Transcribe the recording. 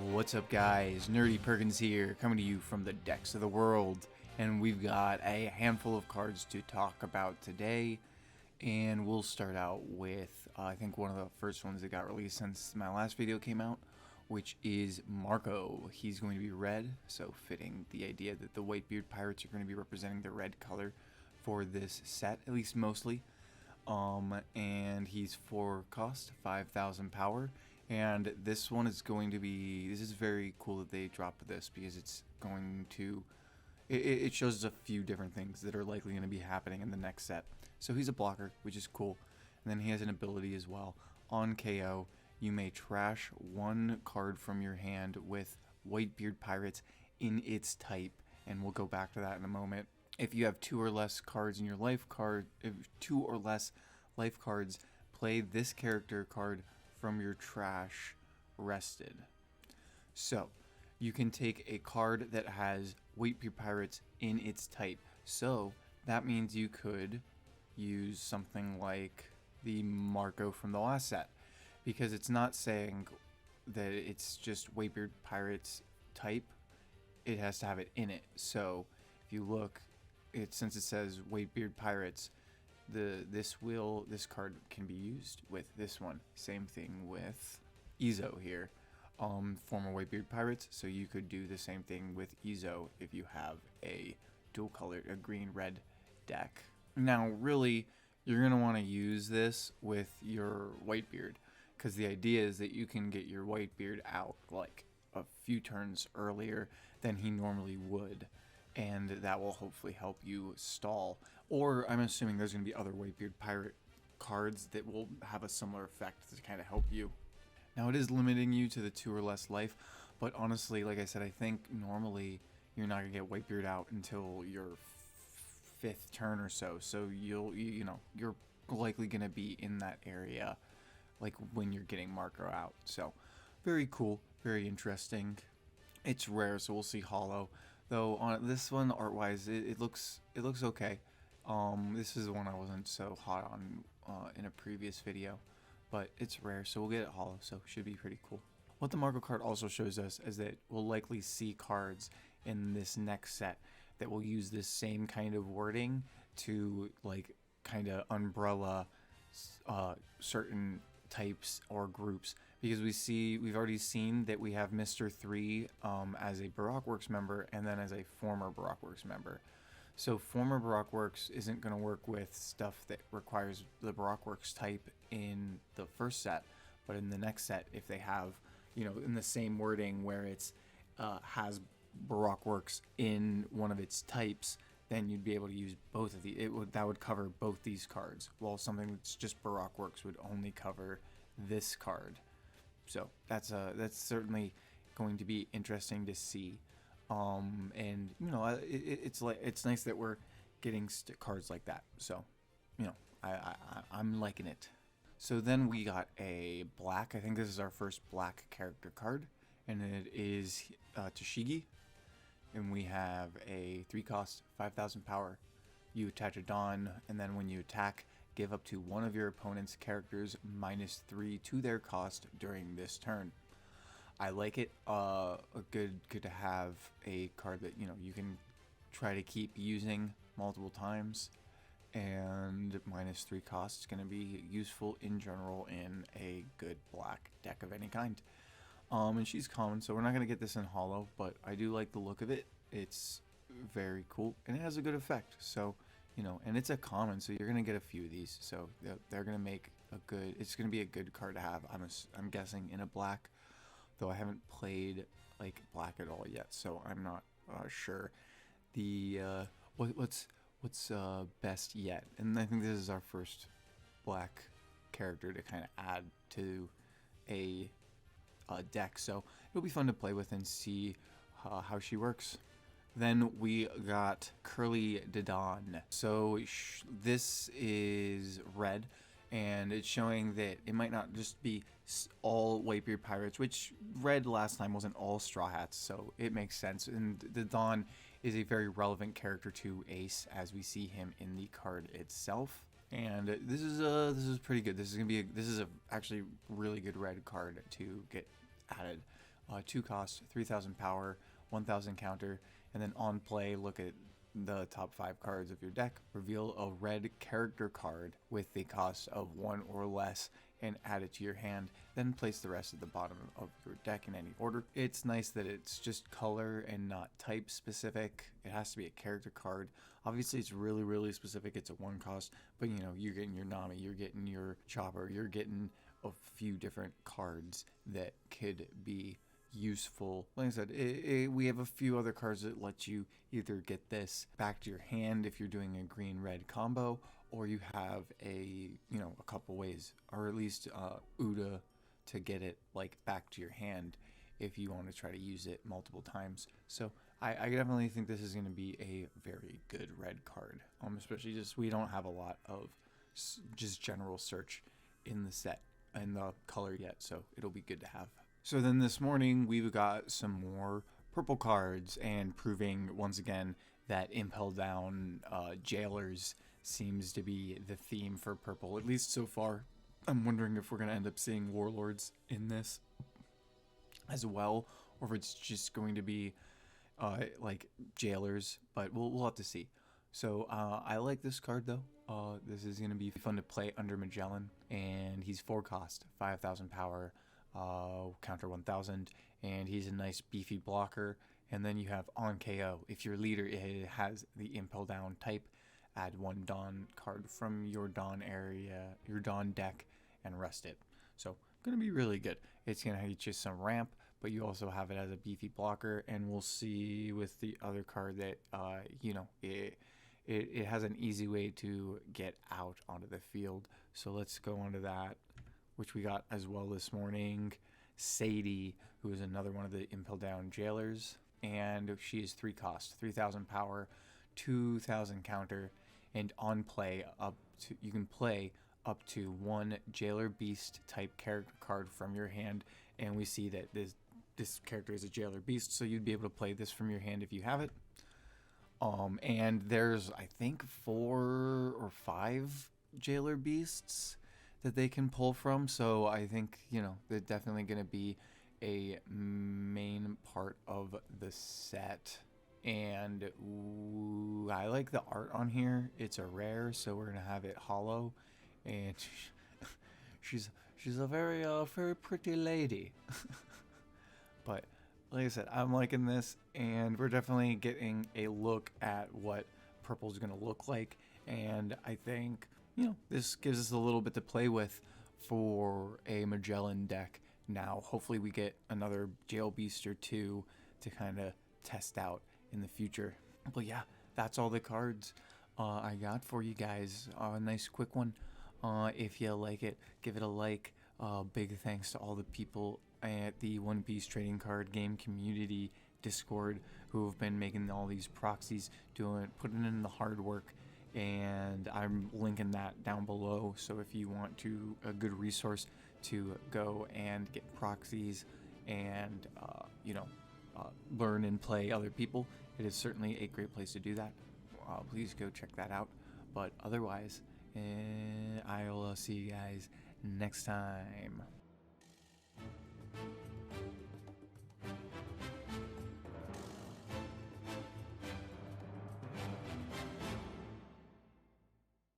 What's up, guys? Nerdy Perkins here, coming to you from the decks of the world, and we've got a handful of cards to talk about today. And we'll start out with I think one of the first ones that got released since my last video came out, which is Marco. He's going to be red, so fitting the idea that the Whitebeard Pirates are going to be representing the red color for this set, at least mostly. And he's 4 cost, 5,000 power. And this one is going to be, this is very cool that they dropped this, because it's going to, it shows us a few different things that are likely going to be happening in the next set. So he's a blocker, which is cool. And then he has an ability as well. On KO, you may trash 1 card from your hand with Whitebeard Pirates in its type. And we'll go back to that in a moment. If you have 2 or less cards in your life card, if 2 or less life cards, play this character card from your trash rested. So you can take a card that has Whitebeard Pirates in its type. So that means you could use something like the Marco from the last set, because it's not saying that it's just Whitebeard Pirates type, it has to have it in it. So if you look, since it says Whitebeard Pirates, this card can be used with this one. Same thing with Izo here, former Whitebeard Pirates. So you could do the same thing with Izo if you have a dual colored, a green-red deck. Now, really, you're gonna want to use this with your Whitebeard, because the idea is that you can get your Whitebeard out like a few turns earlier than he normally would. And that will hopefully help you stall. Or I'm assuming there's going to be other Whitebeard Pirate cards that will have a similar effect to kind of help you. Now, it is limiting you to the 2 or less life, but honestly, like I said, I think normally you're not going to get Whitebeard out until your 5th turn or so. So you're likely going to be in that area like when you're getting Marco out. So very cool, very interesting. It's rare, so we'll see holo. Though on this one, art-wise, it looks okay. This is the one I wasn't so hot on in a previous video, but it's rare, so we'll get it holo, so it should be pretty cool. What the Marco card also shows us is that we'll likely see cards in this next set that will use this same kind of wording to like kind of umbrella certain types or groups, because we've already seen that we have Mr. 3 as a Baroque Works member, and then as a former Baroque Works member. So former Baroque Works isn't going to work with stuff that requires the Baroque Works type in the first set, but in the next set, if they have, in the same wording where it's has Baroque Works in one of its types, then you'd be able to use both of these. That would cover both these cards, while something that's just Baroque Works would only cover this card. So that's certainly going to be interesting to see. And it's nice that we're getting cards like that. So I'm liking it. So then we got a black. I think this is our first black character card, and it is Toshigi. And we have a 3 cost, 5,000 power. You attach a Dawn, and then when you attack, give up to one of your opponent's characters -3 to their cost during this turn. I like it. Good to have a card that you can try to keep using multiple times, and -3 cost is going to be useful in general in a good black deck of any kind. And she's common, so we're not going to get this in holo, but I do like the look of it. It's very cool, and it has a good effect. So, and it's a common, so you're going to get a few of these. So they're going to make it's going to be a good card to have, I'm guessing, in a black. Though I haven't played like black at all yet, so I'm not sure the what's best yet. And I think this is our first black character to kind of add to a deck, so it'll be fun to play with and see how she works. Then we got Curly Didon. So this is red, and it's showing that it might not just be all Whitebeard Pirates, which red last time wasn't all Straw Hats, so it makes sense. And Didon is a very relevant character to Ace, as we see him in the card itself. And this is pretty good. This is actually really good red card to get added. 2 cost, 3,000 power, 1,000 counter, and then on play, look at the top 5 cards of your deck, reveal a red character card with the cost of 1 or less, and add it to your hand, then place the rest at the bottom of your deck in any order. It's nice that it's just color and not type specific. It has to be a character card. Obviously it's really specific, it's a 1 cost, but you know, you're getting your Nami, you're getting your Chopper, you're getting a few different cards that could be useful. Like I said, we have a few other cards that let you either get this back to your hand if you're doing a green-red combo, or you have a couple ways, or at least Uda to get it like back to your hand if you want to try to use it multiple times. So I definitely think this is going to be a very good red card, especially just we don't have a lot of just general search in the set and the color yet, so it'll be good to have. So then this morning we've got some more purple cards, and proving once again that Impel Down Jailers seems to be the theme for purple, at least so far. I'm wondering if we're going to end up seeing Warlords in this as well, or if it's just going to be like Jailers, but we'll have to see. So I like this card though. This is going to be fun to play under Magellan, and he's 4 cost, 5,000 power, counter 1,000, and he's a nice beefy blocker. And then you have on KO, if your leader has the Impel Down type, add 1 Dawn card from your Dawn area, your Dawn deck, and rest it. So gonna be really good. It's gonna get you some ramp, but you also have it as a beefy blocker, and we'll see with the other card that it has an easy way to get out onto the field. So let's go on to that, which we got as well this morning. Sadie, who is another one of the Impel Down Jailers, and she is 3 cost, 3,000 power, 2,000 counter, and on play you can play up to 1 Jailer Beast type character card from your hand, and we see that this character is a Jailer Beast, so you'd be able to play this from your hand if you have it. And there's I think 4 or 5 Jailer Beasts that they can pull from, so I think they're definitely going to be a main part of the set. And I like the art on here. It's a rare, so we're gonna have it hollow, and she's a very pretty lady. But like I said, I'm liking this, and we're definitely getting a look at what purple's gonna look like, and I think this gives us a little bit to play with for a Magellan deck. Now hopefully we get another Jail Beast or 2 to kind of test out in the future. But yeah, that's all the cards I got for you guys. A nice quick one. If you like it, give it a like. Big thanks to all the people at the One Piece trading card game community Discord who have been making all these proxies, putting in the hard work, and I'm linking that down below. So if you want a good resource to go and get proxies and learn and play other people, it is certainly a great place to do that. Please go check that out. But otherwise, I'll see you guys next time.